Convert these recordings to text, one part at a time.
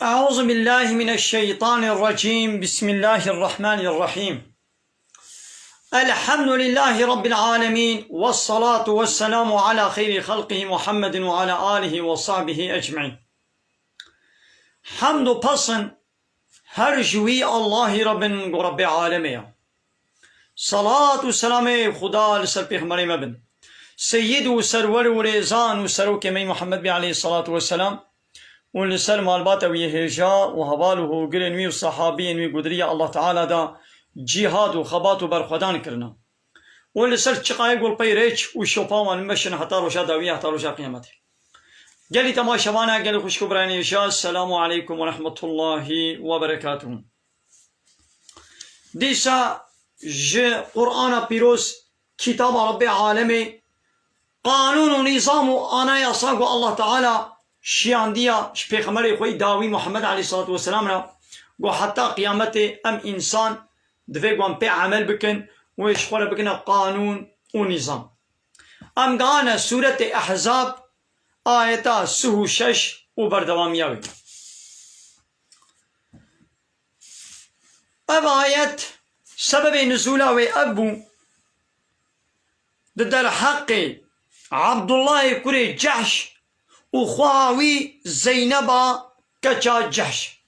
أعوذ بالله من الشيطان الرجيم. بسم الله الرحمن الرحيم. الحمد لله رب العالمين، والصلاة والسلام على خير خلقه محمد وعلى آله وصحبه أجمعين. حمد و پسن هر جوی الله رب عالمين. صلاة و سلام خدا لسر پیغمبر مبن سید و سرور و ریزان و سروک می محمد بی علیه الصلاة والسلام و لسر مالبات و یهجا و حواله و گرنوی و صحابین و قدریه الله تعالی دا جهاد و خبات و برخودان کرنا و لسر چقایق و پیرچ و شوپاوان مشن حتی روشا داویه حتی روشا قیامته. گلی تماشاوانا گلی خوشکو برانی اشیا. السلام علیکم و رحمت الله و برکاته. دیسا ج قرآن پیروز کتاب رب عالمی قانون و نظام و آنایا ساگو الله تعالی شیاندیا پیغمبر خوی داوی محمد علیه الصلاة والسلام را گو حتی قیامت ام انسان دوی گو ام پی عمل بکن و اشخوره بکن قانون و نظام. ام گانا سورت احزاب آیتا 36 و بردوامیاوی. اب آیت سبب نزولا و ابو در حق عبدالله کره جحش و خواهی زینبا کچا جحش.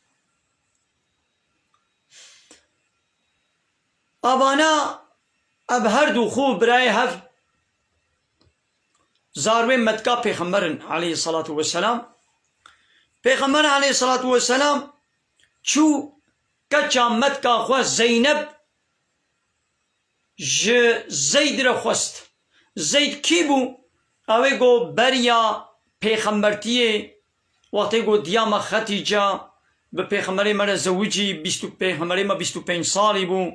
ابانا اب هر دو خوب برای هف زاروی مدکا پیغمبرن علیه الصلاة والسلام. پیغمبر علیه الصلاة والسلام چو کچا مدکا خواه زینب زید را خواست. زید کی بو؟ اوه گو بریا پیغمبرتیه وقتی گو دیاما ختیجه به پیغمبر مرا زوجی پیغمبر ما 25 سالی بو.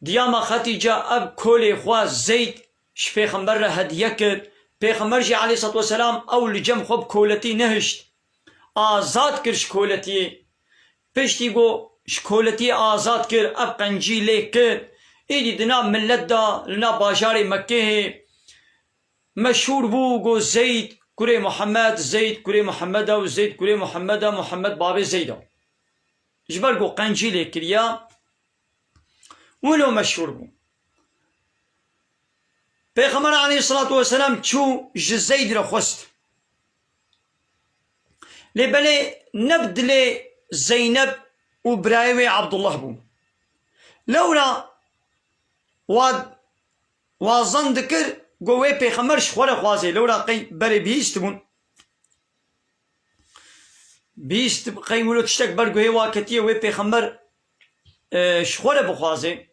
دیاما ختیجه اب کل خواه زید ش پیغمبر را هدیه کرد. پیغمبر جی علیه الصلاة والسلام اول جم خوب کولتی نهشت آزاد کرد شکولتی. پشتی گو شکولتی آزاد کرد اب قنجی لے کرد. ایدی دنا ملت دا لنا باجار مکه مشهور بو گو زید کره محمد، زید کره محمد و زید کره محمد محمد باب زیدا جبر گو قنجی لے کریا ولو مشهور بو. پیغمبر علیه الصلاة والسلام چو زید را خواست لبله نبدل زینب و برایوی عبدالله بو. لولا وازن دکر گوه پیغمبر شخوره خوازه لولا قی بره بیست بون بیست قی ولو تشتک بر گوه واکتیه و پیغمبر شخوره بخوازه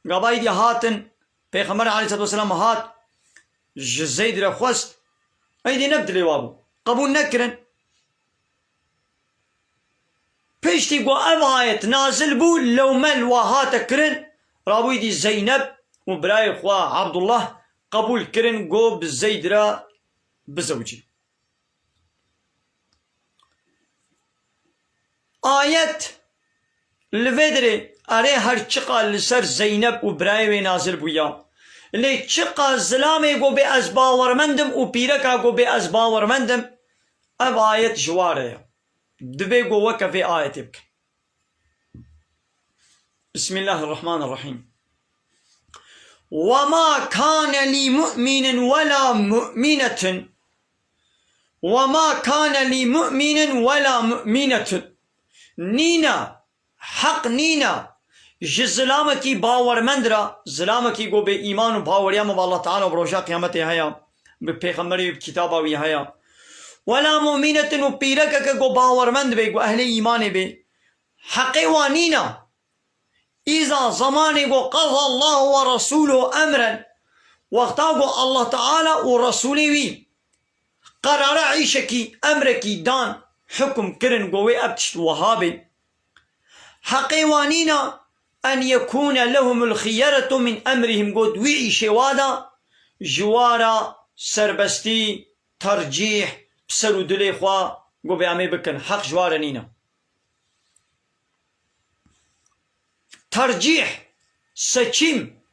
گابایی دی هاتن پیغمبر علیه الصلاة والسلام هات زید را خواست ایدی نبدلی وابو قبول نکرن. پیشتی گو اب آیت نازل بو لو مل و هات کرن رابوی دی زینب و برای خواه عبدالله قبول کرن گو بزید را بزوجی. آیت لفدره اره هر چقا لسر زینب و برای نازل بویا لی چقا ظلامه گو به از باورمندم و پیرکا گو به از باورمندم اب آیت جواره دبی گو وکف آیت بک. بسم الله الرحمن الرحیم. وما كان لمؤمن ولا مؤمنة وما كان لمؤمن ولا مؤمنة نينا حق نينا ظلامکی باورمند را ظلامکی گو به ایمان و باوریم و الله تعالی و بروشا قیامت هیا به پیغمبری کتاباوی هیا ولا مؤمنة و پیرک که گو باورمند بی گو اهل ایمان بی حق وانینا إذا زماني قضى الله ورسوله أمرا وقتا الله تعالى ورسوله وي قرار عيشكي أمركي دان حكم كرن قوي أبتشت وهابي حقيوانينا أن يكون لهم الخيارة من أمرهم قد وعي شوادا جوارا سربستي ترجيح بسرو دلي خوا قو بيعمي بكن حق جوارا نينا ترجیح سچیم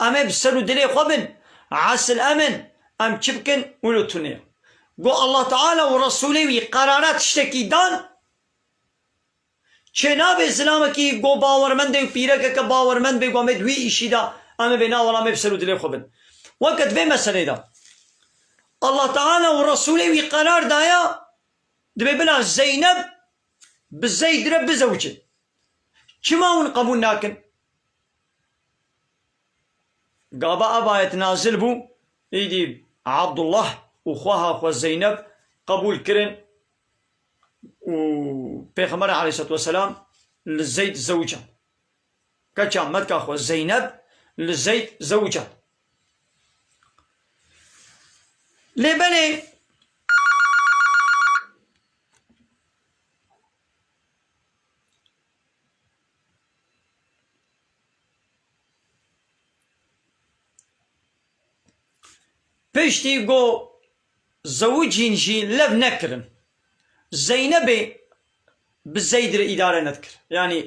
امه بسر و دلی خوابن عسل امن ام چی بکن اونو تونه قو الله تعالى ورسوله قرارات اشتكي دان چناب اسلام کی گو باورمند پیرک که باورمند بگو امید وی ایشی دا اما بنا ولا مبسلو دلی خوبن وقت به مسئله دا الله تعالى ورسوله وی قرار دایا دبی بلا زینب بزید رب بزوجه چما اون قبول ناکن قابا ابایت نازل بو ایدی عبدالله وخواها خوا زینب قبول کرن و پیغمبر علیه الصلاة والسلام لزید زوجه کچا مدکا خوا زینب لزید زوجه لبنه پشتی گو زوجین جی لب نکرن زینب بزید را اداره ندکر یعنی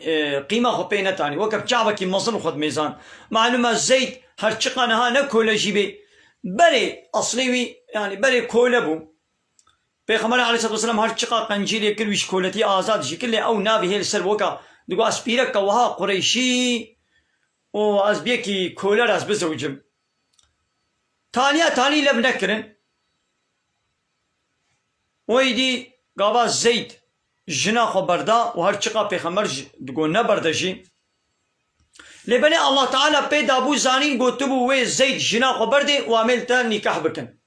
قیمه خو پی نتانی وکب چعبه کی مصن خود میزان معلومه زید هر چقانه ها نکوله جیبه بری اصلی وی یعنی بری کوله بو پیغمبر علیه الصلاة والسلام هر چقا قنجیری کرویش کولتی آزاد جی کلی او ناوی هیل سر وکا دگو اسپیرک وها قریشی و از بیکی کوله راز بزوجم تاني لب نكرن ويدي قابا زيد جنا خبردا وهر چقا پیغمبر دگو نبرده جي لبني الله تعالى پیدا بو زانين گوتبو وي زيد جنا خبرده وعملتا نكاح بكن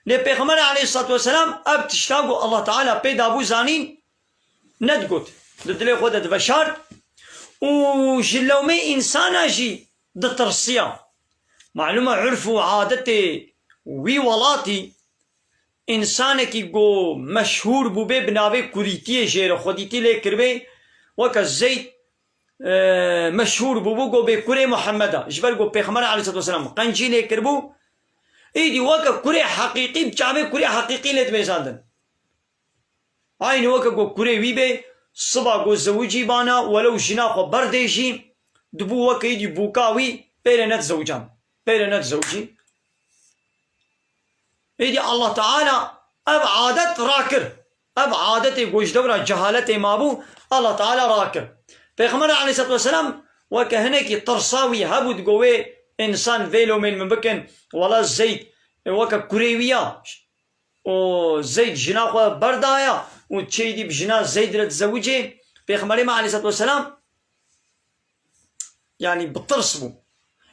لي پیغمبر عليه الصلاة والسلام اب تشتاقو الله تعالى پیدا بو زانين ندگوت ددلي خود دبشار و جلومي انسانا جي دترسيا معلومة عرف وعادته وی ولاتی انسان کی گو مشهور بو بے بناوے کوریتی جیر خودیتی لے کربے وکا زید مشهور بو گو بے کورے محمد جبر گو پیغمبر علیہ الصلوۃ والسلام قنجی لے کربو ایدی وکا کورے حقیقی بچاوے کورے حقیقی لے دمیزاندن آئین وکا گو کورے وی بے صبح گو زوجی بانا ولو جنا خو بردیشی دبو وکا ایدی بوکاوی پیرنت زوجان بينات زوجي ايدي الله تعالى اب عادت راكر اب عادتي گوش دورا جهالتي مابو الله تعالى راكر پیغمبر عليه الصلاة والسلام وكهنكي ترصاوي هبود قوي انسان فيلو من بكن ولا زيد وكا كوريويا و زيد جناخو بردايا و تشيدي بجنا زيد رد زوجي پیغمبر عليه الصلاة والسلام يعني بترصبو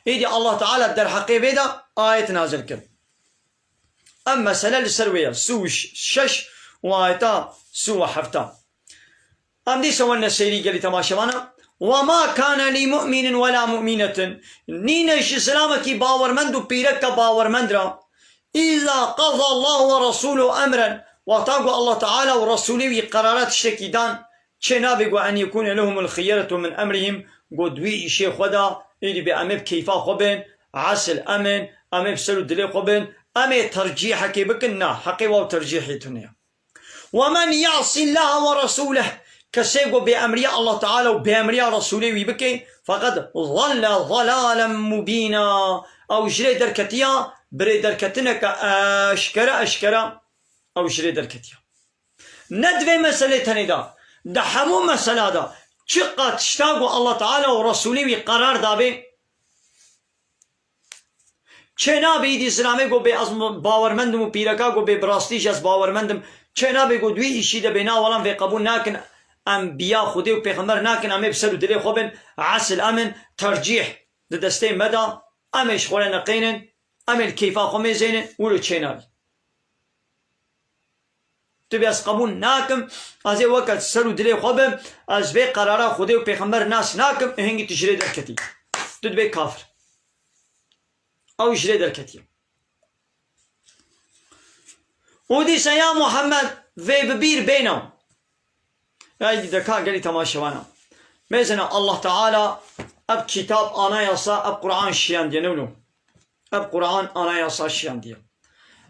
ايدي الله تعالى در حقي بيدا آية نازل كر اما سلال السروية سو شش وآيتا سو حفتا ام دي سوالنا السيري قالي تماشوانا وما كان لمؤمن ولا مؤمنة نينش سلامك باورمند بيرك باورمندرا إذا قضى الله ورسوله أمرا وطاقوا الله تعالى ورسوله قرارات الشكيدان چنابقوا أن يكون لهم الخيرة من أمرهم قدوي شيخ ودا إيدي بأمب كيفا خبن عسل أمن أمب سلو دلي خبن أمي ترجيح كي بكنا حقي واو ترجيحي تنيا ومن يعصي الله ورسوله كسيقو بأمريا الله تعالى وبأمريا رسوله ويبكي فقد ظل ضلالا مبينا أو جري دركتيا بري دركتنك أشكرا أو جري دركتيا ندوي مسألة تنيدا دحمو مسألة دا چقا تشتاقو الله تعالى ورسوله قرار دابي چنا بيدي اسلامي گو بي ازم باورمندم و پیرکا گو بي براستيش از باورمندم چنا بي گو دوي اشي دا بنا ولان في قبول ناكن انبياء خودي و پیغمبر ناكن امي بسلو دلي خوبن عسل امن ترجيح دا دستين مدى امي شخولا نقينن امي الكيفا خومي زينن ولو چنا بي تبي از قبول ناكم از وقت سلو دلي خوبن از بي قرارا خودي و پیغمبر ناس ناكم هنگي تجري دركتي تدبي كافر أو جري دركتي وديس يا محمد في ببير بينهم هاي دكا قالي تماشوانا ميزنا الله تعالى أب كتاب أنا يصا أب قرآن شيان دي نولو أب قرآن أنا يصا شيان دي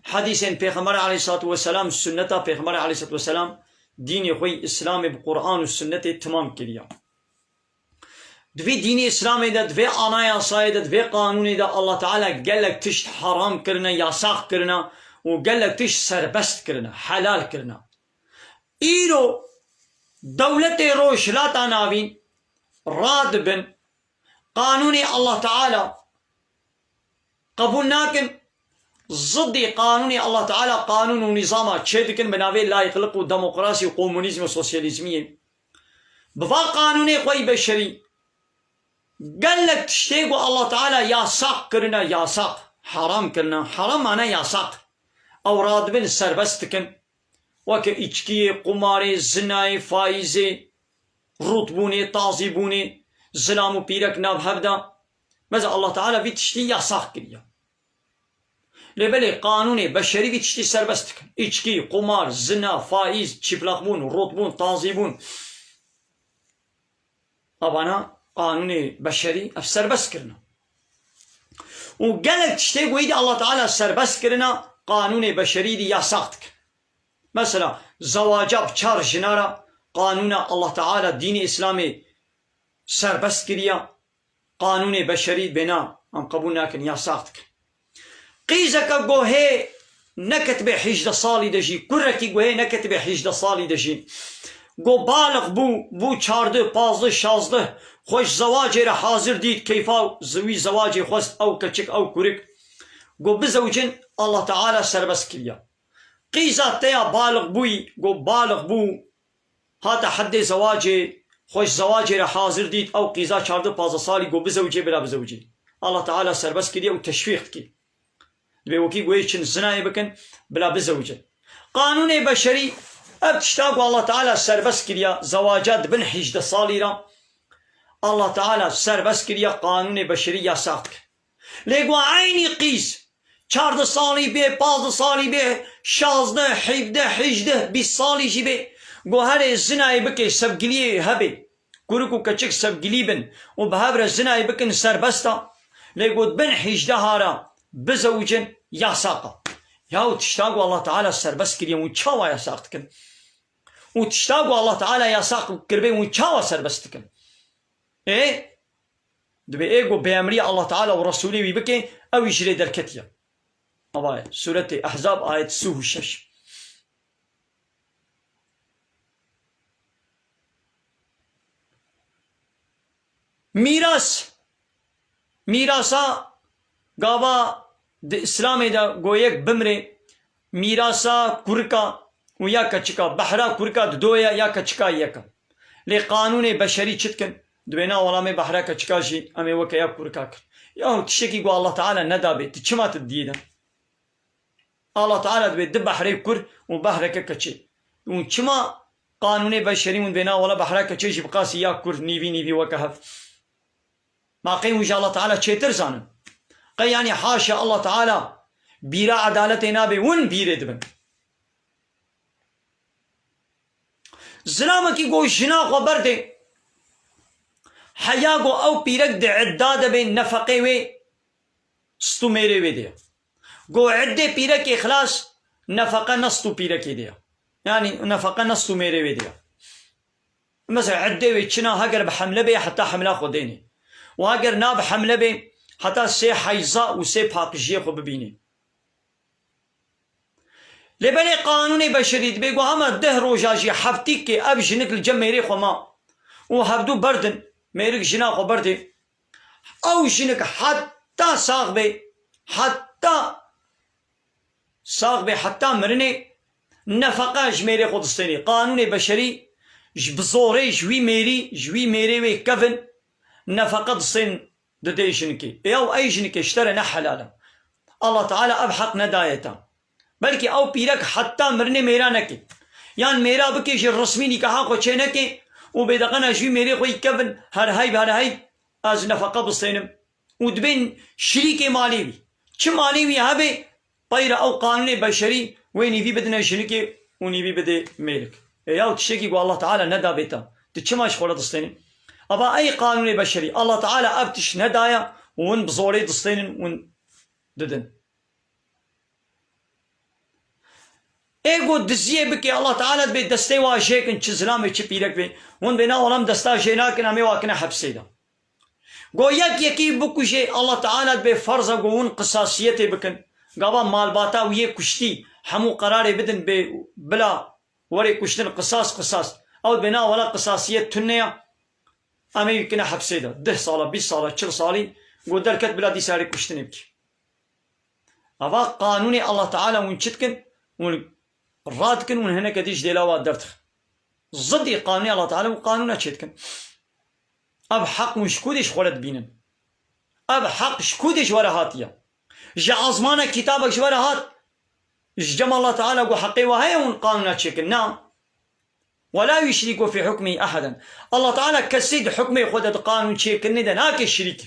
حديث پیغمبر عليه الصلاة والسلام سنة پیغمبر عليه الصلاة والسلام دين خوي إسلام بقرآن والسنة تمام كريا دوی دینی اسلامی دا دوی آنای آسای دا دوی قانونی دا الله تعالی گلک تشت حرام کرنا یاساق کرنا وقال لك تش سربست كرنا حلال كرنا إيرو دولة روش لا تناوين راد بن قانوني الله تعالى قبول ناكن ضد قانوني الله تعالى قانون ونظام تشيدكن بناوي لا يخلقوا ديمقراطي وكومونيزم وسوسياليزمية بفا قانوني قوي بشري قال لك تشتيقوا الله تعالى ياساق كرنا ياساق حرام كرنا حرام معناه ياساق او رادبن سربستكن وك içki قماري زناي فايزي رطبوني طازبوني زلام بيرك ناب هبدا ماذا الله تعالى بيتشتي ياساق كريا لبلي قانوني بشري بيتشتي سربستكن içki قمار زنا فايز çıplakbun رطبون طازبون أبانا قانوني بشري سربست كرنا وقالك تشتي ويدي الله تعالى سربست كرنا قانوني بشري دي ياساقتك مثلا زواجا بچار جنارا قانون الله تعالى دين إسلامي سربست كريا قانوني بشري بنا ام قبول ناكن ياساقتك قيزك قوهي نكت بحجد صالي دجي كركي قوهي نكت بحجد صالي دجي گو بالغ بو 14 15 16 خوش زواجی را حاضر دید کیفا زوی زواجی خواست او کچک او کرک گو بزوجن الله تعالی سربست کریا قیزا تیا بالغ بوی گو بالغ بو هاتا حد زواجی خوش زواجی را حاضر دید او قیزا 14 15 سالی گو بزوجی بلا بزوجی الله تعالی سربست کریا و تشویق کی دوی وکی گوی چن زنای بکن بلا بزوجن قانون بشری ابتشتاق الله تعالى سربس كريا زواجات بن حجد صاليرا الله تعالى سربس كريا قانون بشرية ساقك لقوا عيني قيس 4 صالي به 15 صالي به 16 17 18 20 صالي جي به قو هاري الزناي بكي سبقلي هبي كوركو كچك سبقلي بن وبهابر الزناي بكن سربستا لقوا بن حجد هارا بزوجن يا ساقا ياو تشتاقوا الله تعالى سربس كريا وچاوا يا ساقتكن وتشتاقوا الله تعالى يا ساق كربي وچاوا سربستكن ايه دبي ايغو بامري الله تعالى ورسوله ويبكي او يجري دركتيا ابا سوره احزاب ايه 6 ميراثا غابا اسلامي دا گويك بمري ميراثا كوركا ويا كچكا بحرا كوركا دويا يا كچكا يكا لقانون بشري چتكن دوينا ولامي بحرا كچكا جي امي وكا يا كوركا يا تشكي قو الله تعالى ندابي تشما تديدا الله تعالى دوي دب بحري كور وبحرا كچي وچما قانون بشري من بينا ولا بحرا كچي جي بقاسي يا كور نيفي وكهف ما قيم وجه الله تعالى چيتر زانن قي يعني حاشا الله تعالى بيرا عدالتنا بي ون بيرد بن زلامة کی گو جنا خبر دے حیا گو او پیرک دے عداد بے نفقے وے ستو میرے وے دیا گو عدے پیرک اخلاص نفقہ نستو پیرک دیا يعني نفقہ نستو میرے وے دیا مثلا عدے وے چنا هاگر بحملہ بے حتی حملہ خودینی و هاگر نا بحملہ بے حتی سے حیزا و سے پاکشی خو ببینی لبني قانون بشري بيقو هما ده روجاجي حفتيك اب جنك الجميري خما وهبدو بردن ميرك جناخو بردي او جنك حتى صاغبي حتى مرني نفقه جميري خودستني قانون بشري جبزوري جوي ميري وي كفن نفقه دستين ددي جنكي او اي جنكي اشترى نحلالا الله تعالى ابحق ندايته بلکہ او پیرک حتی مرنے میرا نکی یان میرا بکی جی رسمی نکاحا کو چھے نکی و بیدقنا جوی میرے خوی کفن ہر ہائی از نفقہ بستینم و دبین شریک مالی بی چھ مالی بی ہاں بے پیر او قانون بشری وینی بی بدنا جنکی ونی بی بدے میرک یاو تشکی کو اللہ تعالی ندا بیتا تچماش خورا دستینم ابا ای قانون بشری اللہ تعالی ابتش ندایا ون بزوری دستینن ون ددن ايغو دزيه بكي الله تعالى بي دستي واجيكن چزلامي چ پيرك بي ون بنا ولم دستا جيناكن امي واكن حبسيدا گو يك يكي بكوجي الله تعالى بي فرض گون قصاصيته بكن قابا مال باتا ويه كشتي همو قراري بدن بلا وري كشتن قصاص او بنا ولا قصاصية تنية اما يمكن حبسي ده 10 سالة 20 سالة 40 سالي قول دركت بلا دي ساري كشتن يبكي افا قانوني الله تعالى ونشتكن ونرادكن ونهنا كديش ديلاوات درتخ ضدي قانوني الله تعالى وقانونا تشتكن اب حق مشكودش خولد بينن اب حق شكودش ورا هاتيا جا ازمانا كتابك ورا هات جمع الله تعالى وحقي وهي قانونا تشكن نعم ولا يشرك في حكمه احدا الله تعالى كسيد حكمه خدت قانون تشكن ندن هاك الشريك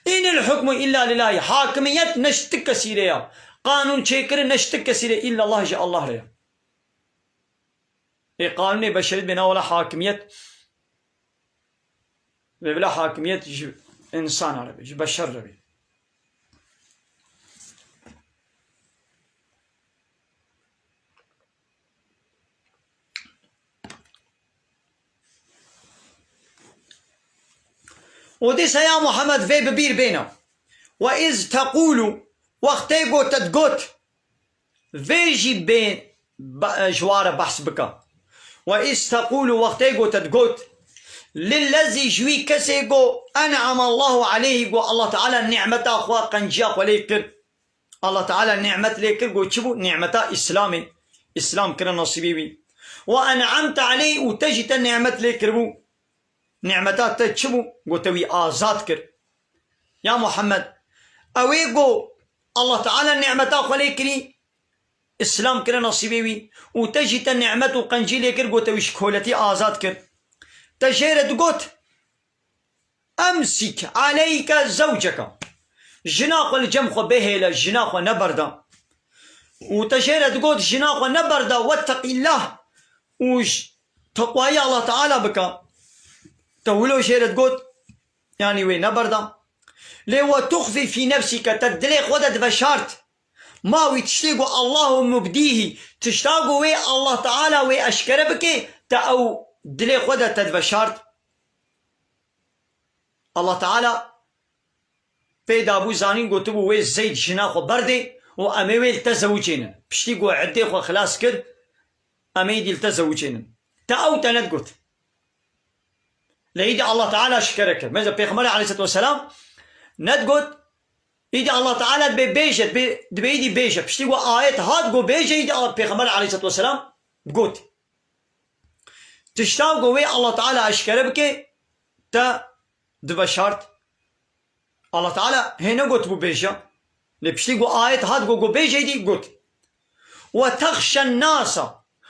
إن الحكم إلا لله حاكمية نشتك سيريا قانون تشكر نشتك سيريا إلا الله جاء الله ريا إيه قانون بشريت بنا ولا حاكمية بلا حاكمية إنسان عربي بشر عربي وديس يا محمد في ببير بينا وإذ تقول وقتيقو تدقوت فيجي بين جوار بحث بك وإذ تقول وقتيقو تدقوت للذي جوي كسيقو أنعم الله عليه قو الله تعالى النعمة أخوة قنجاق وليكر الله تعالى النعمة ليكر قو تشبو نعمة إسلامي إسلام كرا نصيبي وأنعمت عليه وتجت النعمة ليكر بو نعمتات تشبو قوتوي آزاد كر يا محمد أويقو الله تعالى النعمة خليكري إسلام كرا نصيبي وتجت النعمة قنجيلي كر قوتوي شكولتي آزاد كر تجيرد قوت أمسك عليك زوجك جناق الجمخ بهيلا جناق نبردا وتجيرد قوت جناق نبردا واتق الله وش تقوى الله تعالى بك تولو شيرت قوت يعني وين نبردا لو تخفي في نفسك تدليق ودد بشارت ما ويتشتيقو الله مبديه تشتاقو وي الله تعالى وي أشكر بك تأو دليق ودد تدبشارت الله تعالى بيدا أبو زانين قوتبو وي زيد جناخو بردي وأمي التزوجين بشتيقو عديخو خلاص كد أمي دي التزوجين تأو تند قوت ليدي الله تعالى شكرك ماذا بيغمر عليه الصلاة والسلام ندقود يدي الله تعالى ببيجت بيدي بيجت بشتيقو آيات هاد قو بيجت يدي بيغمر عليه الصلاة والسلام قوت تشتاقو وي الله تعالى أشكرك تا دبشارت الله تعالى هنا قوت بو بيجت لبشتيقو آيات هاد قو بيجت يدي قوت وتخشى الناس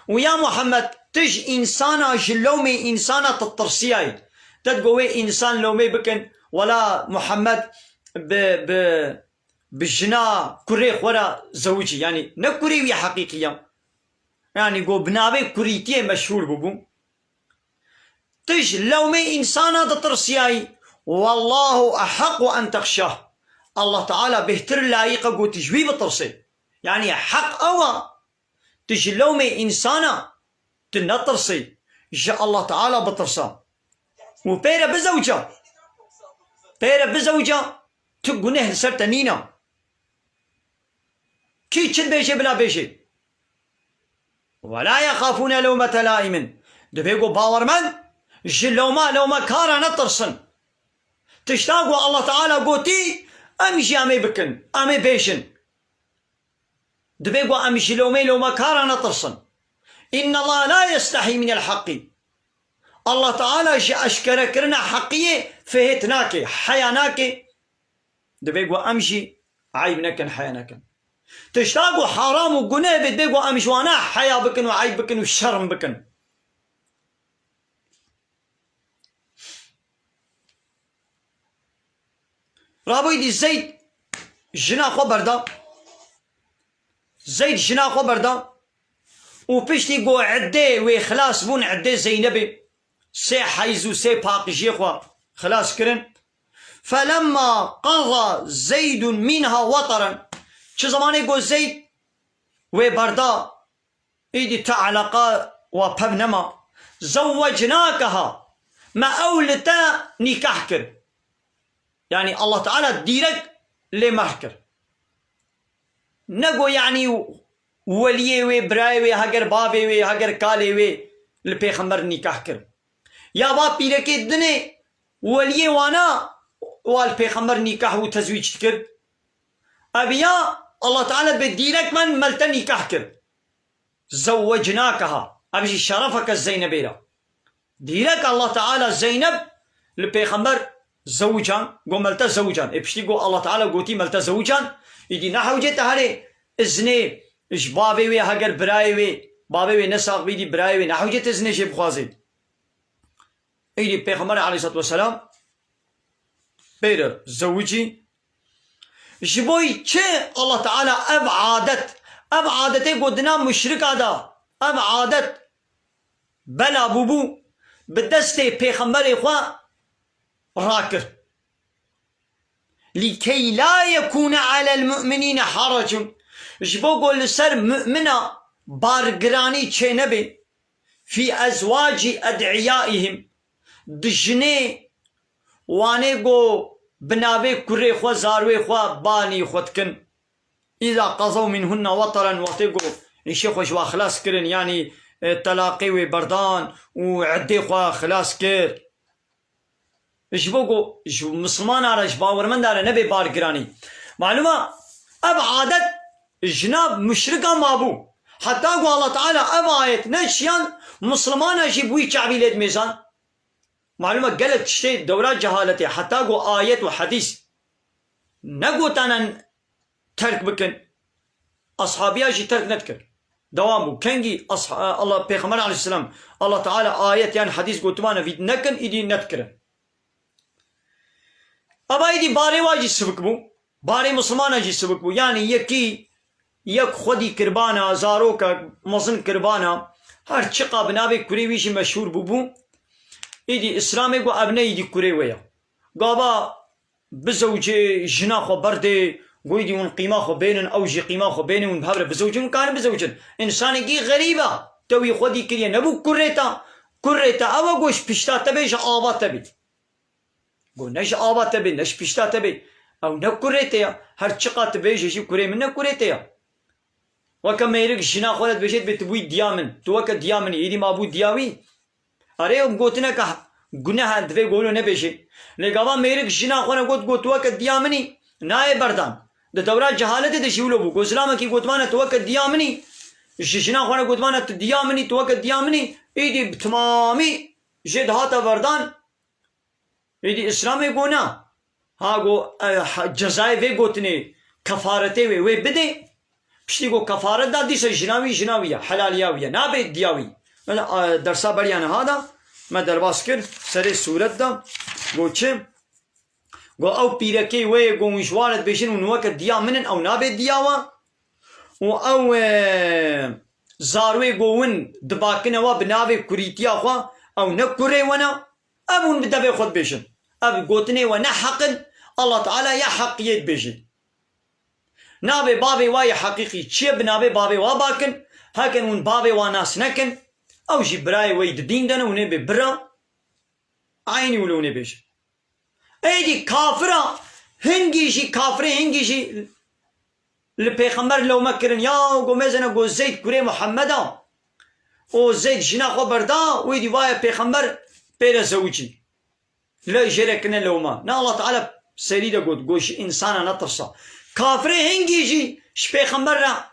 ويا محمد تج إنسانا جلومي إنسانا تطرسياي تدقوي إنسان لومي بكن ولا محمد بالجنا كريخ ولا زوجي يعني نكريوي حقيقيا يعني قو بنابي كريتي مشهور ببو تج لومي إنسانا تطرسياي والله أحق أن تخشاه الله تعالى بهتر لايقة قو تجوي بطرسي يعني حق أوا تج لومي إنسانا تنطرسي جاء الله تعالى بطرسا وبيرا بزوجة تقنه سرتنينا كي تشد بيشي بلا بيشي ولا يخافون لومة لائم دبيقو باورمن لوما كارا نطرسن تشتاقوا الله تعالى قوتي أمشي أمي بكن أمي بيشن دبيقو أمشي لوما كارا نطرسن إن الله لا يستحي من الحق الله تعالى أشكركرنا حقية فهتناك حياناك دبيقو أمشي عيب نكن حياناك تشتاقوا حرام وقناه دبيقو أمشي وانا حيا بكن وعيب بكن وشرم بكن رابو يدي زيد جنا خبر زيد جنا خبر وبشتي قو عدي وخلاص بون عدي زينبي سي حيزو سي باقي جيخوا خلاص كرن فلما قضى زيد منها وطرا شو زماني قو زيد وبردا ايدي تعلقا وببنما زوجناكها ما أولتا نكاحكر يعني الله تعالى ديرك لمهكر نگو يعني وليه وي براي وي هاگر بابي وي هاگر كالي وي البيغمبر نكاح كر يا با بيركي دني وليه وانا والبيغمبر نكاح وتزويج كر أبيا الله تعالى بدينك من ملت نكاح كر زوجناكها أبي شرفك الزينبيرة ديرك الله تعالى زينب البيغمبر زوجان قو ملت زوجان ابشتي قو الله تعالى قوتي ملت زوجان يدي نحو جيت هاري ازني اش بابي وي هاگر براي وي بابي وي نساق بيدي براي وي نحو جيت ازني شي بخوازي ايدي بيغمبر عليه الصلاة والسلام بير زوجي جبوي چه الله تعالى ابعادت قدنا مشرك هذا ابعادت بلا بوبو بدستي بيغمبر اخوة راكر لكي لا يكون على المؤمنين حرج جبو قول سر مؤمنة بارقراني چه نبي في أزواج أدعيائهم دجني واني قو بنابي كري خوا زاروي خوا باني خودكن إذا قضوا منهن وطرا وطيقو الشيخ وشوا خلاص كرن يعني تلاقي وبردان وعدي خوا خلاص كر جبوكو مسلمان على جباور من دار نبي بارقراني معلومة اب عادت جناب مشركة مابو حتى قو الله تعالى اب آيت نشيان مسلمان اجيبوي شعبي ليد ميزان معلومة قالت شتي دورات جهالتي حتى قو آيت وحديث نقو تانا ترك بكن أصحابي اجي ترك نتكر دوامو كنجي الله بيغمبر عليه السلام الله تعالى آيت يعني حديث قو تمانا في نكن إدي نتكر ابا ایدی بارے واجی سبک بو بارے مسلمان جی سبک بو یعنی یک خودی کربانا زارو کا مزن کربانا هر چقا بنابه کری ویشی مشهور بو ایدی اسلامی گو ابنه ایدی کری ویا گابا بزوجه جنا خو برده گو ایدی اون قیمه خو بینن او جی قیمه خو بینن اون بحبر بزوجن کان بزوجن انسانی گی غریبه توی خودی کریه نبو کریتا او گوش پشتا تبیش آبا تبی گو نش آبا تبی نش پشتا تبی او نکریته یا هر چقا تبیش جی کری من نکریته یا وکا میرک جنا خودت بشید بتبوی دیامن تو وکا دیامنی ایدی مابو دیاوی اره ام گوتنه که گناه دوی گولو نبیشه لگاوا میرک جنا خونه گوت وکا دیامنی نای بردان ده دورات جهالت ده شیولو بو گوزلامه کی گوتمانه تو وکا دیامنی جنا خونه گوتمانه تو دیامنی تو وکا دیامنی ایدی تمامی جد هاتا بردان ایدی اسلامی گونا ها گو جزای وی گوتنه کفارته وی بده پشتی گو کفارت دا دیسا جناویه حلالیاویه نابه دیاوی من درسا بریانه ها دا من درباس کرد سر صورت دا گو چه گو او پیرکی وی گو مشوارت بشن و نوکر دیا منن او نابه دیاوا و او زاروی گوون دباکنه و بنابه کریتیا خوا او نکره ونا ابون بدبه خود بشن اب گوتنه و نحقن الله تعالی یا حقیت بشن نابه بابي واي حقيقي چه بنابه بابي وا باكن هكن ون بابي وا ناس نكن او جي براي ويد دين دنا ونه ببرا عيني ولونه بيش ايدي كافرة هنجي جي كافرة هنجي جي البيغمبر لو مكرن يا قومزنا قو زيد كوري محمدا او زيد جنا خو بردا ويدي واي بيغمبر بير زوجي لا جركنا لو ما نا الله تعالى سريده قد قوش انسانا نطرصا كافرين هنجيجي شبيخمبر را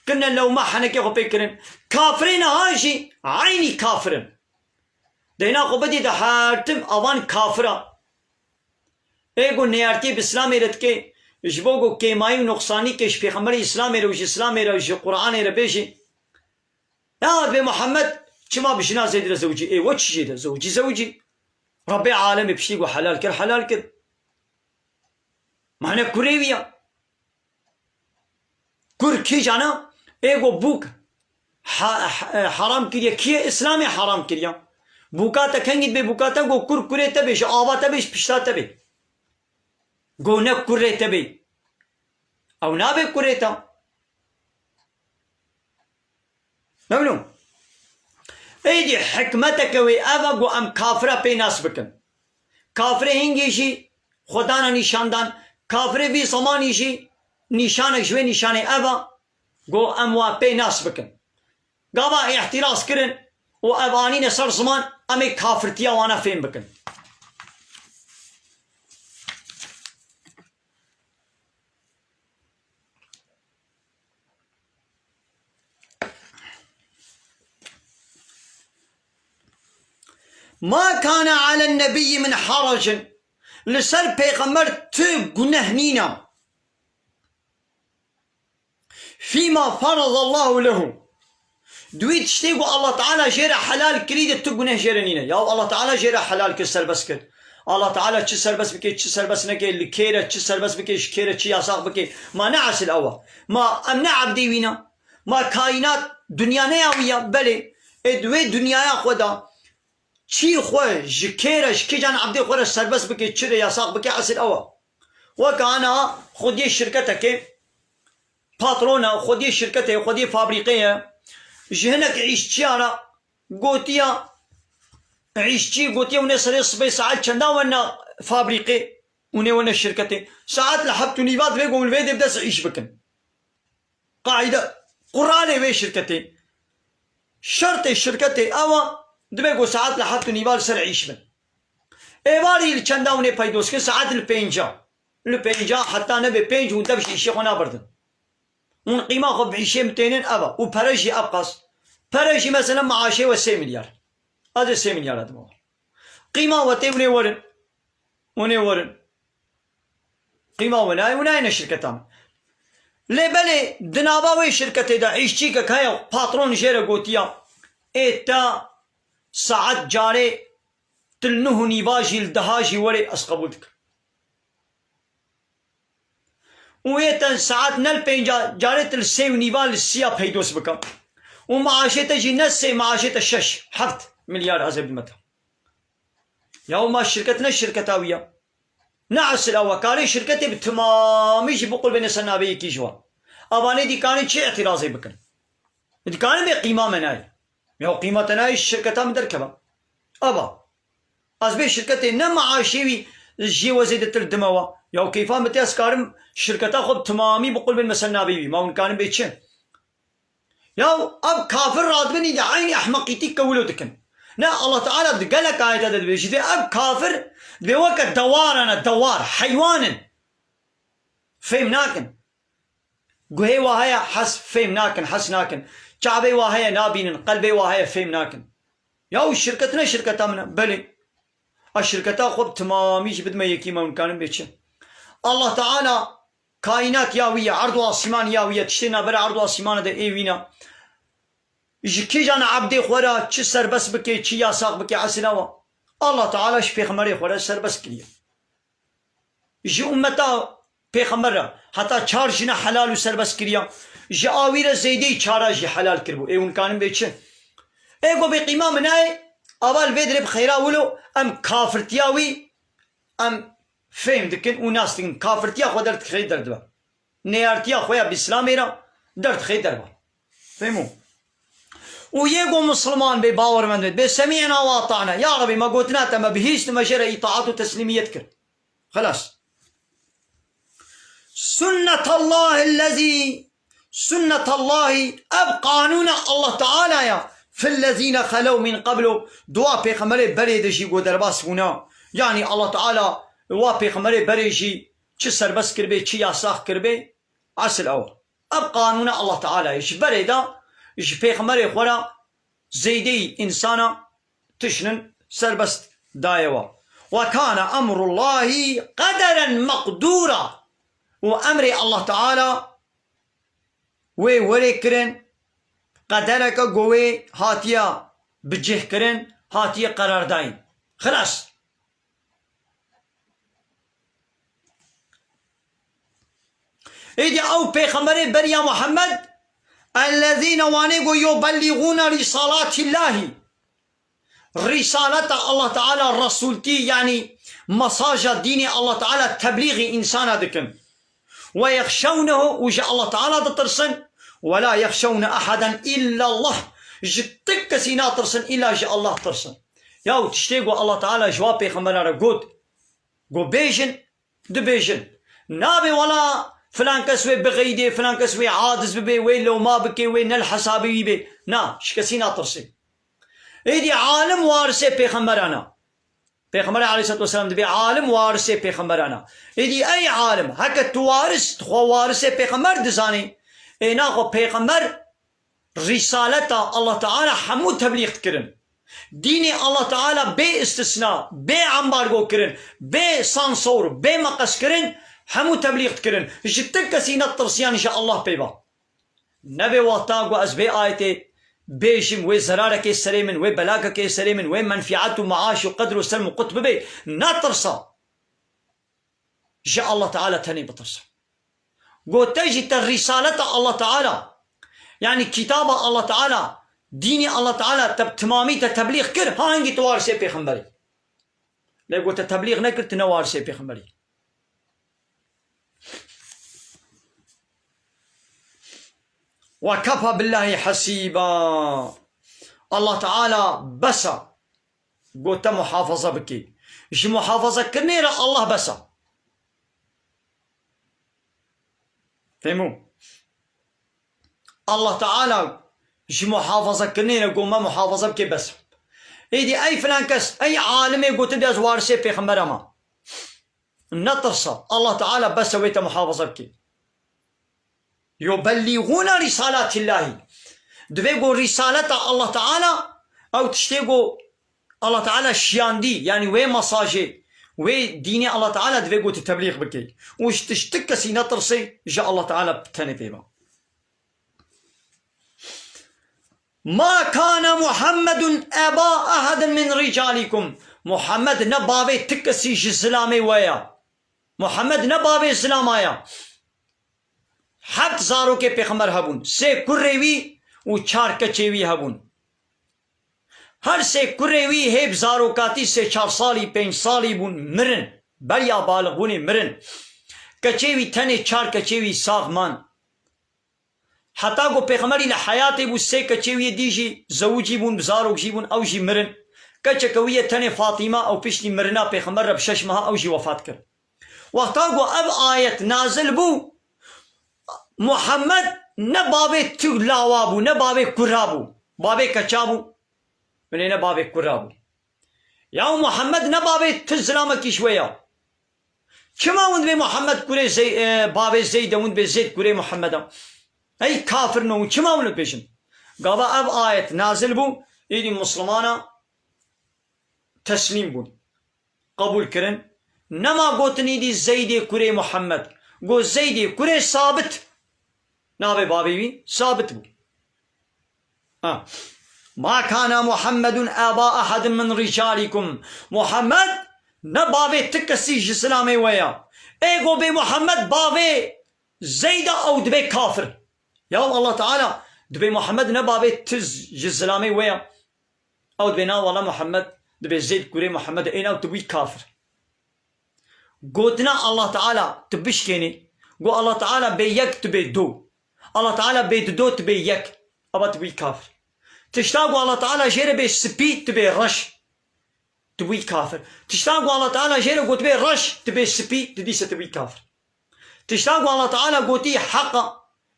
كنا لو ما حنكي خو بيكرن كافرين هاجي عيني كافرن دينا خو بدي ده حارتم اوان كافرا ايگو نيارتي باسلامي رتكي جبوگو كيماي نقصاني كي شبيخمبر اسلامي روش اسلامي روش قرآن را بيشي يا بي محمد چما بشنا زيد را زوجي اي وچ جيدا زوجي ربي عالمي بشتيگو حلال كر معنى كوريويا كور كي جانا ايگو بوك حرام كريا كي اسلامي حرام كريا بوكاتا كنجد بي بوكاتا گو كور كوري تبيش آبا تبيش پشتا تبي گو نه كوري تبي او نابي كوري تا نونو ايدي حكمتك وي افا گو ام كافرة بي ناس بكن كافرة هنگيشي خدانا نشاندان كافرة بي سمانيشي نشانك جوي نشاني أبا قو أموا بي ناس بكن قابا احتراس كرن وأبانين سر زمان أمي كافرتيا وانا فين بكن ما كان على النبي من حرج لسر پیغمبر تو گناه نينا فيما فرض الله له دويت تشتيقوا الله تعالى جيرا حلال كريد تو گناه جيرا نينا يا الله تعالى جيرا حلال كسر بس كر الله تعالى چه سر بس بكي چه سر بس نكي لكيرا چه سر بس بكي شكيرا چه ياساق بكي ما نعس الأول ما أمنا عبدي وينا ما كائنات دنيا نياوية بلي ادوي دنيا يا خدا چی خواه جکیرش کی جان عبدی خورش سربس بکی چره یا ساق بکی عسل اوا وکانا خودی شرکت که پاترونا خودی شرکت خودی فابریقه جهنک عیشچیارا گوتیا عیشچی گوتیا ونه سر صبح ساعت چندا ونا فابریقه ونه شرکت ساعت لحبتو نیوات ویگو من ویده بدس عیش بکن قاعده قرآن وی شرکت شرط شرکت اوا دبيقو ساعات لحتو نيبال سر عيش من ايواري الچنداوني پيدوس كن ساعات البينجا حتى نبي بينج وندبش عيشي خونا بردن اون قيمة خب عيشي 200 ابا وبرجي ابقص برجي مثلا معاشي و 3 مليار هذا 3 مليار هذا مو قيمة وتي وني ورن قيمة وناي شركتان لي بلي دنابا وي شركتي دا عيشي كايو باترون جيرا قوتيا ايتا ساعت جاري تلنه نيباجي الدهاجي ولي أسقبولتك ويتا ساعت نل بينجا جاري تلسي ونيبال السيا بيدوس بكم ومعاشيتا جي نسي معاشيتا 7 مليار هذا بالمتى يوم شركتنا الشركتاوية نعس الأوكالي شركتي بتمامي بقول بين سنابي كي جوا أباني دي كانت شيء اعتراضي بكن دي كانت بقيمة مناي يو قيمتنا الشركة مدركبة أبا أزبي شركتي نم معاشيوي الجي وزيدة الدموة يو كيفا متى أسكارم شركة خب تمامي بقول بالمسنا بيبي ما هون كان بيتشن يو أب كافر رادبني دي عيني أحمقيتي كولو دكن نا الله تعالى دقلك آية هذا بيجي أب كافر بوقت دوارنا دوار حيوانا فهمناكن قهي وهاي حس فهمناكن حسناكن شعبي وهاي نابين قلبي وهاي فهمناكن ياو شركتنا شركة منا بلي الشركة خب تماميش بد ما يكي ما كان بيتشن الله تعالى كائنات ياوية عرض واسمان ياوية تشتينا برا عرض واسمان ده ايوينا كي جانا عبدي خورا چه سربس بكي چه ياساق بكي عسلاوا الله تعالى ش پیغمبر خورا سربس كريا جي امتا پیغمبر حتى 4 جنا حلال و سربس كريا جي آوير زيدي 4 جي حلال كربو ايون كانم بيتشن ايقو بقيمة مناي اول فيدري بخيرا ولو ام كافرتياوي ام فهم دكن وناس دكن كافرتيا خو درت خير دردبا نيارتيا خويا باسلام ايرا درت خير دربا فهموا ويقو مسلمان بباور من بي سمعنا واطعنا يا ربي ما قلتنا تما بهيش ما جرى اطاعته وتسليميتك خلاص سنة الله اب قانون الله تعالى يا في الذين خلوا من قبل دعاء بيغمبر بريدجي ودرباس هنا يعني الله تعالى دعاء بيغمبر بريجي چه سربس كربي چه ياساخ كربي عسل اول اب قانون الله تعالى يش بريدا يش بيغمبر خورا زيدي انسانا تشنن سربست دايوا وكان امر الله قدرا مقدورا وامر الله تعالى وي وريكرن قدرك قوي هاتيا بجه كرن هاتيا قرار داين خلاص ايدي او بيغمبر بريا محمد الذين وانيقوا يبلغون رسالات الله رسالة الله تعالى الرسولتي يعني مساجة دين الله تعالى تبليغ إنسان دكم ويخشونه وجاء الله تعالى ترسن ولا يخشون أحدا إلا الله جتك سينا ترسن إلا جاء الله ترسن ياو تشتيقوا الله تعالى جواب بيغمبر قد قو بيجن دبيجن نابي ولا فلان کس وی بغیده فلان کس وی عادز ببی وی لو ما بکی وی نل حسابی بی نا شکسی ناطرسی ایدی عالم وارث پیغمبرانا پیغمبر علیه الصلاة والسلام دبی عالم وارث پیغمبرانا ایدی ای عالم حق تو وارث خو وارث پیغمبر دزانی اینا خو پیغمبر رسالتا الله تعالى حمو تبلیغ کرن دين الله تعالى بي استثناء بي امبارغو كرن بي سانسور بي مقص كرن همو تبليغ كرن جتك سينا الترسيان ان شاء الله بيبا نبي واتاقو از بي آيتي بيشم وي زرارك سليمن وي بلاغك سليمن وي منفعات ومعاش وقدر وسلم وقطب بي ناترسا جاء الله تعالى تاني بترسا قلت تجي الرسالة الله تعالى يعني كتاب الله تعالى ديني الله تعالى تمامي تبليغ كر ها هنجي توارسي بيخمبري لا قلت تبليغ نكرت نوارسي بيخمبري وكفى بالله حسيبا الله تعالى بس قلت محافظة بكي ايش محافظة كنيرة الله بس فهموا الله تعالى ايش محافظة كنيرة قول ما محافظة بكي بس ايدي اي فلان كس اي عالم يقول تدي ازوار سي في خمرما نطرصة الله تعالى بس ويت محافظة بكي يبلغون رسالات الله دبيقوا رسالة الله تعالى او تشتيقوا الله تعالى شياندي يعني وين مساجي وي ديني الله تعالى دبيقوا تتبليغ بكي وش تشتكسي نطرصي جاء الله تعالى بتاني فيما ما كان محمد أبا أحد من رجالكم محمد نباوي تكسي جزلامي ويا محمد نباوي زلامايا حق زارو کے پیغمبر هبون سه کروی و چار کچوی هبون هر سه کروی هیب زارو کاتی سه 4 سالی 5 سالی بون مرن بلیا بالغونی مرن کچوی تنه 4 کچوی ساغمان حتى قو پیغمبری لحياتي بو سه کچوی دیجی زوجی بون بزارو جی بون او جی مرن کچکویه تنه فاطمه او پشتی مرنا پیغمبر رب 6 ماه او جی وفات کر وقتا قو اب آیت نازل بو محمد نه بابه تو لاوابو نه بابه کرابو بابه کچابو ولی نه بابه کرابو یا محمد نه بابه تو زلامه کشویا چما وند به محمد کره بابه زید وند به زید کره محمد ای کافر نو چما وند پیشن گاوا اب آیت نازل بو ایدی مسلمانا تسلیم بون قبول کرن نما گوتنی دی زید کره محمد گو زید کره ثابت نابي بابي ثابت بو ما كان محمد آباء أحد من رجالكم محمد نبابي تكسي جسلامي ويا ايغو بي محمد بابي زيد او دبي كافر يا الله تعالى دبي محمد نبابي تز جسلامي ويا او دبينا والله محمد دبي زيد كوري محمد اين او دبي كافر قوتنا الله تعالى تبشكيني قو الله تعالى بيك تبي دو الله تعالى بيت دو تبي يك أبا تبي كافر تشتاقوا الله تعالى جيري بي سبي تبي رش تبي كافر تشتاقوا الله تعالى جيري قو تبي رش تبي سبي تديس تبي كافر تشتاقوا الله تعالى قوتي حق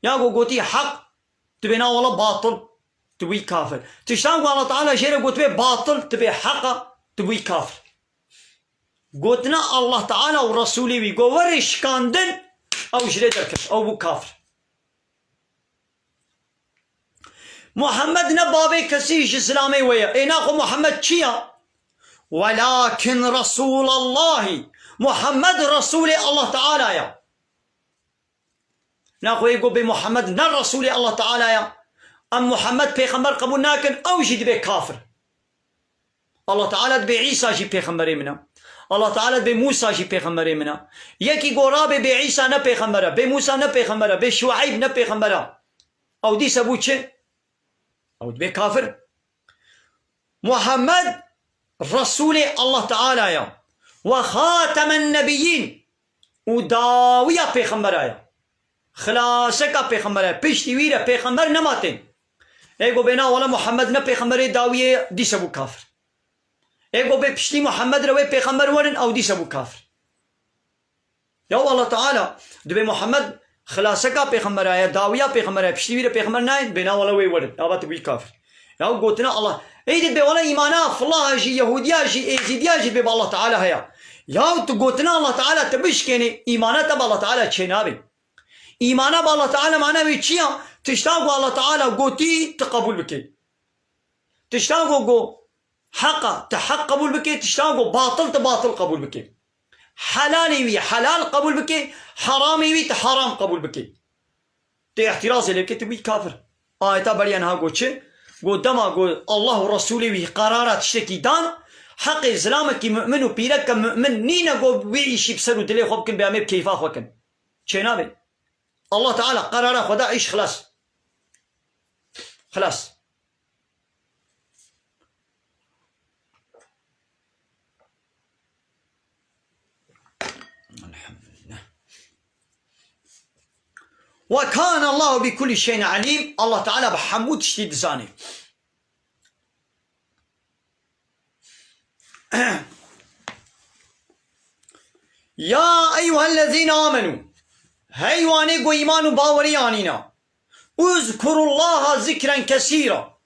يا قوتي حق تبي نا والله باطل تبي كافر تشتاقوا الله تعالى جيري قو تبي باطل تبي حق تبي كافر قوتنا الله تعالى ورسولي ويقو ورش كاندن أو جري دركش أو بو كافر محمد نبابي كسيش إسلامي ويا إناخو محمد شيا ولكن رسول الله محمد رسول الله تعالى يا ناخو يقول بمحمد نر رسول الله تعالى يا أم محمد بيغمبر قبول ناكن أو جد بي كافر الله تعالى بي عيسى جي بيغمبري منا الله تعالى بي موسى جي بيغمبري منا يكي قرابي بي عيسى نا بيغمبرا بي موسى نا بيغمبرا بي شعيب نا بيغمبرا أو دي سبو چه أو دبي كافر محمد رسول الله تعالى يا وخاتم النبيين وداوية بيغمبرايا خلاصك بيغمبرايا بيشتي ويرا بيغمبر نماتين ايقو بينا ولا محمد نا بيغمبر داوية دي سبو كافر ايقو بيشتي محمد روي بيغمبر ورن أو دي سبو كافر يا الله تعالى دبي محمد خلاصك پیغمبر داوية پیغمبر پشتیوی پیغمبر ناید بنا ولا وی ولد آبات بی کافر یا قوتنا الله ايدي بي ولا ايمانا في الله جي يهوديا جي ايزيديا جي بي الله تعالى هيا يا تقوتنا الله تعالى تبشكني ايمانا تبع الله تعالى تشينابي ايمانا بالله تعالى معناه بيتشيا تشتاقوا الله تعالى قوتي تقبل بك تشتاقوا حق تحق قبول بك تشتاقوا باطل تباطل قبول بك حلالي وي حلال قبول بك حرامي وي حرام قبول بك تي احتراز لك تبي كافر آيتا بريان ها قوتش قو دما قو الله ورسوله وي قرارات اشتكي دان حق اسلامك مؤمن وبيرك مؤمن نينا قو ويعيش بسر ودلي خوبكن بأمير كيفا خوكن شنابي الله تعالى قرار خدا عيش خلاص خلاص وكان الله بكل شيء عليم الله تعالى بحمود شديد زاني يا أيها الذين آمنوا هيواني قو إيمان باوريانينا اذكروا الله ذكرا كثيرا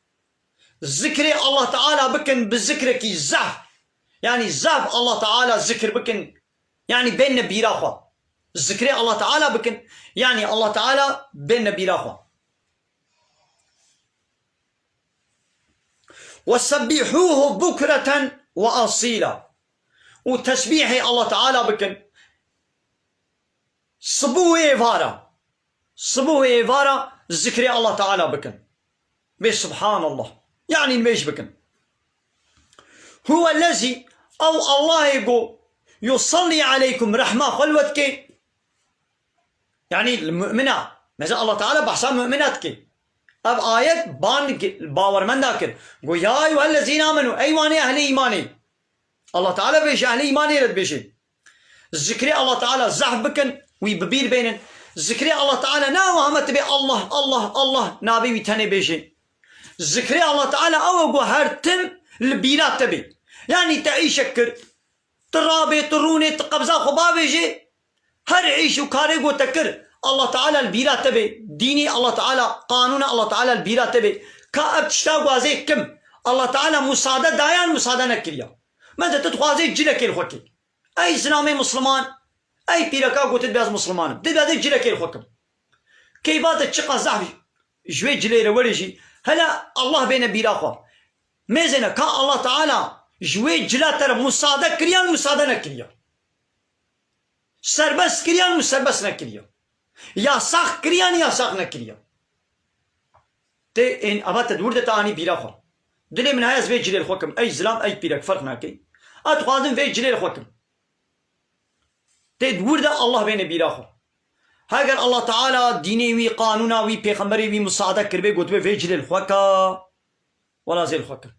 ذكر الله تعالى بكن بذكرك زهف يعني زهف الله تعالى ذكر بكن يعني بين بيراخوا ذكر الله تعالى بكن يعني الله تعالى بين بيراخوا وسبحوه بكرة وأصيلا وتسبيح الله تعالى بكن صبوه إفارة ذكر الله تعالى بكن سبحان الله يعني الميش بكن هو الذي أو الله يقول يصلي عليكم رحمة خلوتك يعني المؤمنة مثلا الله تعالى بحسن مؤمناتك اب آيات بان باور من ذاكر قو يا أيها الذين آمنوا أيواني أهل إيماني الله تعالى بيش أهل إيماني رد بيشي ذكري الله تعالى زحف بكن ويببير بينن ذكري الله تعالى نا محمد بي الله الله الله نابي ويتاني بيشي ذكري الله تعالى أو قو هرتم البيرات تبي يعني تعيش شكر ترابي تروني تقبزا خبا بيجي هر عيش وكاري قو تكر الله تعالى البيرات تبي ديني الله تعالى قانون الله تعالى البيرات تبي كأب تشتاقوا زي كم الله تعالى مساعدة دايان مساعدة نكريا ماذا تتخوازي جلك الخوكي أي سلامي مسلمان أي بيركا قو تدباز مسلمان تدبازي جلك الخوكم كيفات تشقى زحف جوي جلي روليجي هلا الله بين بيراخوا ميزنا كا الله تعالى جوي جلاتر مساعدة كريان مساعدة نكريا سربس كريان سربس نكريا يا صاح كريان يا صاح نكريا تي ان ابات دور تاني بيراخوا دلي من هاي زوي جلي الحكم اي زلام اي بيرك فرق ناكي اتخاذن في جلي الحكم تي دور الله بين بيراخوا هاجر الله تعالى ديني وي قانونا وي پیغمبري وي مساعدة كربي قطبه في جلي الحكا ولا زي الحكم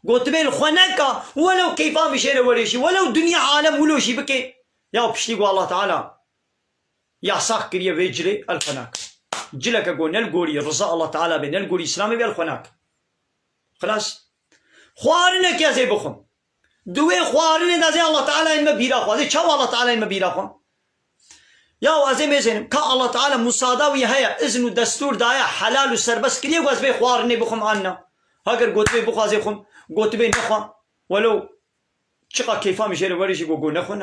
قطبه الخنكا ولو كيفا مشير وليشي ولو دنيا عالم ولو شي بكي يا بشتيقوا الله تعالى يا صاح كريا ويجري الخناك جلك اقول نلقوري رضا الله تعالى بين نلقوري اسلامي بالخناك خلاص خوارنك يا زي بخم دوي خوارن دا زي الله تعالى ان بيرا خو زي چاو الله تعالى ان بيرا خو يا وازي ميزن كا الله تعالى مساعده وي هيا اذن ودستور دايا حلال وسربس كريا واز بي خوارن بخم عنا هاجر قوتبي بخو زي خم قوتبي نخو ولو چقا كيفا مشير وريشي قو نخو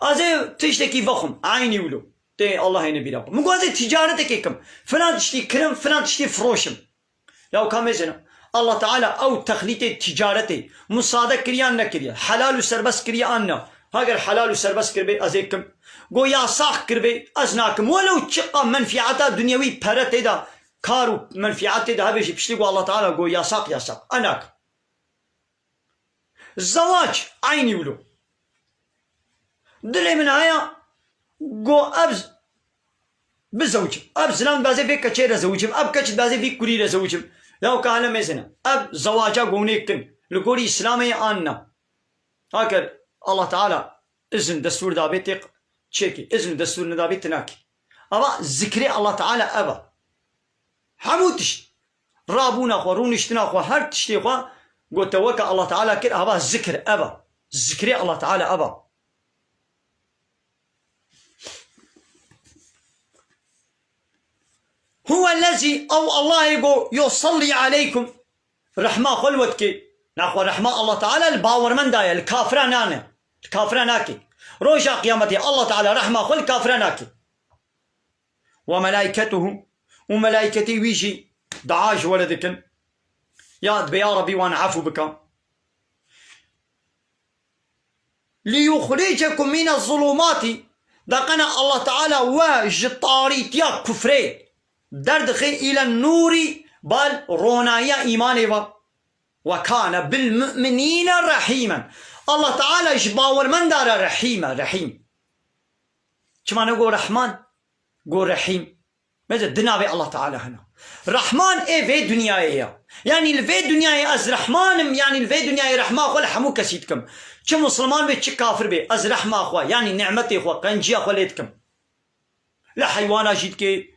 ازي تشتكي فخم عيني ولو تي الله هنا بيراقو مو ازي تجارتك كم فلان تشتي كرم فلان تشتي فروشم يا كامزنا الله تعالى او تخليتي تجارتي مصادق كريان نكريا حلال وسربس كريا انا هاجر حلال وسربس كربي ازيكم قو يا صاح كربي ازناكم ولو تشقى منفعتا دنيوي برت دا كارو منفعات دا هبش بشتيقوا الله تعالى قو يا ساق اناك الزواج عيني ولو دلي من هيا قو أبز بزوجم أبز لان بازي فيك كتير زوجم أب كتير بازي فيك كرير زوجم لو كهلا مزنا أب زواجا قونيكن لقولي إسلامي آنا هكذا الله تعالى إذن دستور دابيتك تشيكي إذن دستور دابيت تناكي أبا ذكري الله تعالى أبا حموتش رابونا خو رونشتنا خو هر تشتي خو قلت وكا الله تعالى كده أبا ذكر أبا ذكري الله تعالى أبا هو الذي أو الله يقول يصلي عليكم رحمة خلوتك ناخو رحمة الله تعالى الباور من دايا الكافراناكي روجا قيامتي الله تعالى رحمة خل كافراناكي وملائكته وملائكتي ويجي دعاج ولدك يا ربي وانا عفو بك ليخرجكم من الظلمات دقنا الله تعالى وجطاريت يا كفري دردخي إلى النور بل رونايا إيماني وكان بالمؤمنين رحيما الله تعالى جباور من دار رحيم كما نقول رحمن قول رحيم ماذا دنابي الله تعالى هنا رحمن ايه في دنياي يعني الفي دنياي از رحمن يعني الفي دنياي رحمة اخوة حمو كسيتكم كم مسلمان بي كافر بي از رحمة اخوة يعني نعمتي اخوة قنجي اخوة ليتكم لحيوانا جيتكي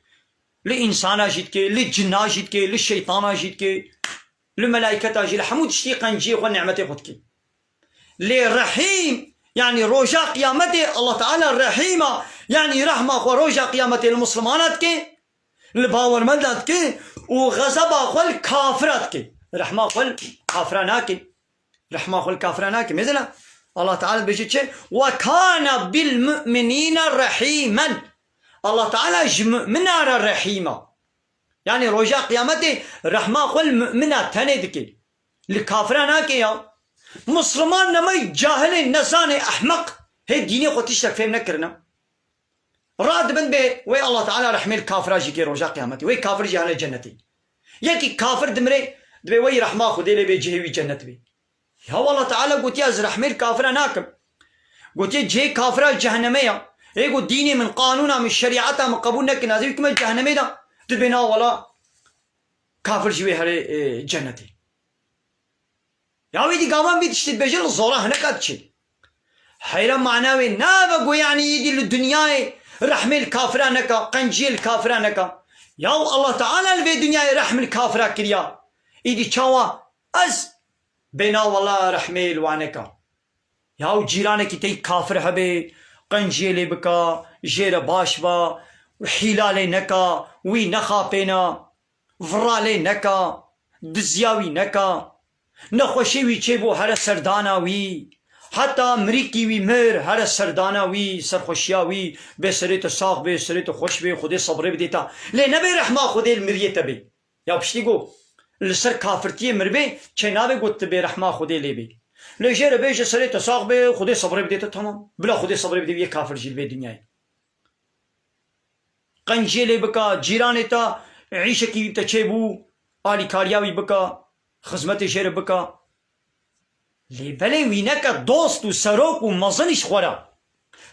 لإنسانا جيتكي للجنا جيتكي للشيطانا جيتكي للملائكة جيتكي لحمو تشتي قنجي اخوة نعمتي اخوتكي للرحيم يعني روجا قيامتي الله تعالى الرحيمة يعني رحمة اخوة روجا قيامتي المسلماناتكي الباور مدلتك وغضب اخوة الكافراتك رحمة اخوة الكافراناكي رحمة اخوة الكافراناكي مثلا الله تعالى بيجي وكان بالمؤمنين رحيما الله تعالى جمؤمنا الرحيمة يعني رجاء قيامته رحمة اخوة المؤمنة تندك الكافراناكي يا مسلمان نمي جاهل نزاني احمق هي ديني اخوة تشتك فهم نكرنا راد بن بي وي الله تعالى رحمه الكافر جيكي رجاء قيامتي وي كافر جهل جنتي يكي كافر دمري دبي وي رحمه خدي لي بيجي جنة بي يا والله تعالى قلت يا رحمه الكافر ناكم قلت يا جي كافر جهنميه يقول ديني من قانونها من شريعتها من قبولنا كنازي كما جهنمي ده تبينا ولا كافر جوي هري جنتي يا ويدي قامان بيتشتد بيجي الزورة هنا كاتشي حيرا معناوي نابقو يعني يدي للدنيا رحمة الكافرانكا قنجي الكافرانكا يا الله تعالى الفي دنيا رحمة الكافرة كريا يدي تشاوا از بينا والله رحمة الوانكا يا جيرانك تي كافر هبي قنجي لي بكا جير باش با وحيلالي نكا وي نخا بينا فرالي نكا دزياوي نكا نخوشي وي چيبو هر سردانا وي حتى امریکی وی مر هر سردانا وی سرخوشیا وی به سریت ساق به سریت خوش به خودی صبر بدیتا لی نبی رحمه خودی المریت بی یا پشتی گو لسر کافرتی مر بی چه نبی گوت به رحمه خودی لی بی لی جر به سریت ساق به خودی صبر بدیتا تمام بلا خودی صبر بدی یک کافر جیل به دنیای قنجی لی بکا جیران تا عیشه کی تا چه بو آلی کاریاوی بکا خدمت شیر بکا لی بله وینک دوست و سروک و مزنش خورا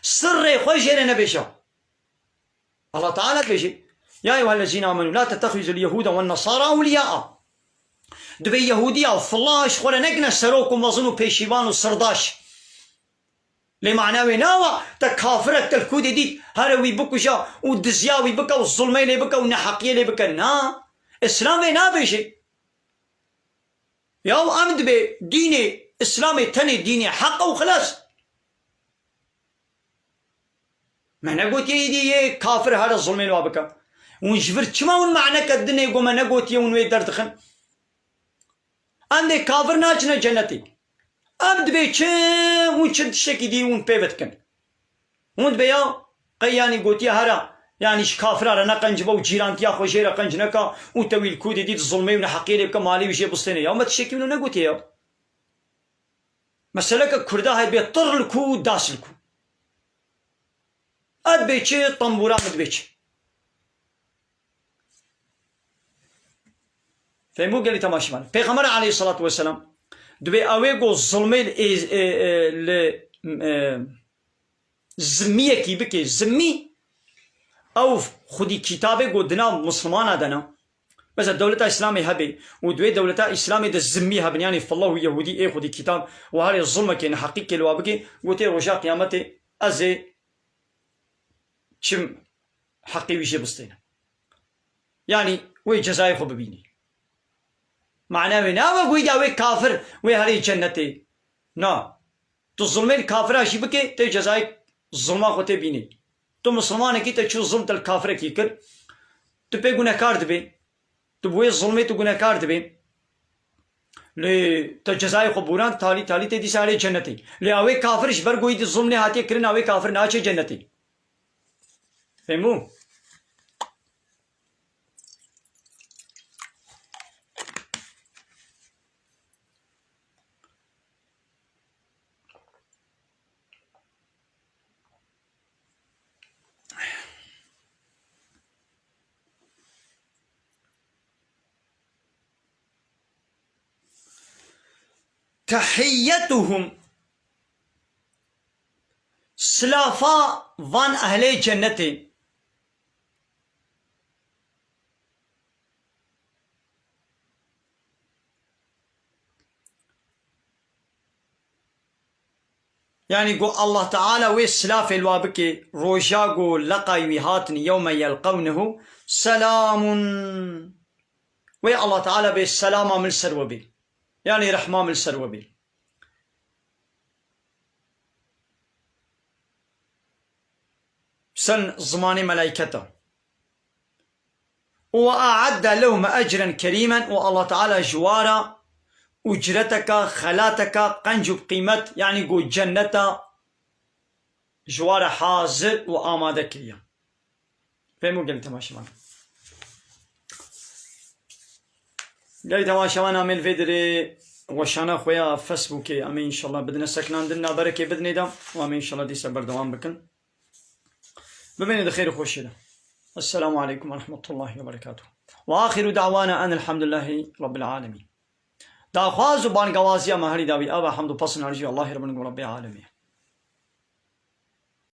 سر خوشیر نبیشا الله تعالى بيجي يا أيها الذين آمنوا لا تتخذوا اليهود والنصارى أولياء دبي يهودية وفلاش خورا نقنا سروك ومزن وبيشيبان وسرداش لمعناوي ناوى تكافرة تلكودي ديت هروي بكوشا ودزياوي بكا والظلمي لي بكا ونحقية لي بكا نا إسلامي نا بيجي يا أمد بي ديني إسلامي تاني ديني حق وخلاص ما نقول يدي كافر هذا الظلمين وابكا ونجبرت شما ونمعنى كدنا يقول ما نقول ونوي دردخن عندي كافر ناجنا جنتي أبد بي شم ونشد الشكي دي ونبيبتكن وند بيا قياني قلت يا هرا يعني كافر هذا نقنج بو جيران تيا خوشيرا قنج نكا وتوي الكود دي الظلمين ونحقي لي بكا مالي وشي بسطيني يا ما تشكي منو نقول يا مسألة كردا هاي بيطر الكو داس الكو اد بيتشي طنبورا مد بيتشي فهمو قال لي تماشي مال پیغمبر عليه الصلاة والسلام دبي اويقو الظلمي زمية كي بكي زمي او خودي كتابه قدنا مسلمان دنا بس الدولة الإسلامية هبي ودوي دولة الإسلامية ده الزمي هبن يعني فالله يهودي إيه خدي كتاب وهذا الظلم كين حقيقي لوابكي قلتي رجاء قيامتي أزي شم حقي ويشي بسطينا يعني وي جزاي خو ببيني معناه وينا وي جاوي كافر وي هري جنتي نا تو ظلمين كافر شي بكي تي جزاي ظلمه خو تي بيني تو مسلمان كي تشو ظلمت الكافر كي كر تو پی گونهکار دبی تو بوی ظلمه تو گونهکار دبی لی تا جزای خبوران تالی تالی تی سالی جنتی لی اوی کافرش برگوی دی ظلم هاتی کرن اوی کافر ناچه جنتی فهمو تحيتهم سلافا وان أهل جنتي يعني قو الله تعالى وي سلاف الوابك روجاقو لقى ويهاتني يوم يلقونه سلام وي الله تعالى بالسلامة من سروبي يعني رحمة من سروبي سن زمان ملائكته وأعد لهم أجرا كريما والله تعالى جوارا أجرتك خلاتك قنجب قيمت يعني قو جنة جوار حاضر وآمادة كريا فهمو قلت ما شمان قلت ما شمان عمل فيدري وشانا خويا فيسبوكي أمين إن شاء الله بدنا سكنان دلنا بركة بدني دام وأمين إن شاء الله دي سبر دوام بكن بمين خير خوش ده السلام عليكم ورحمة الله وبركاته وآخر دعوانا أن الحمد لله رب العالمين دا خواز و بانگوازی مهری داوی آبا حمد و پسن عرجی الله رب العالمین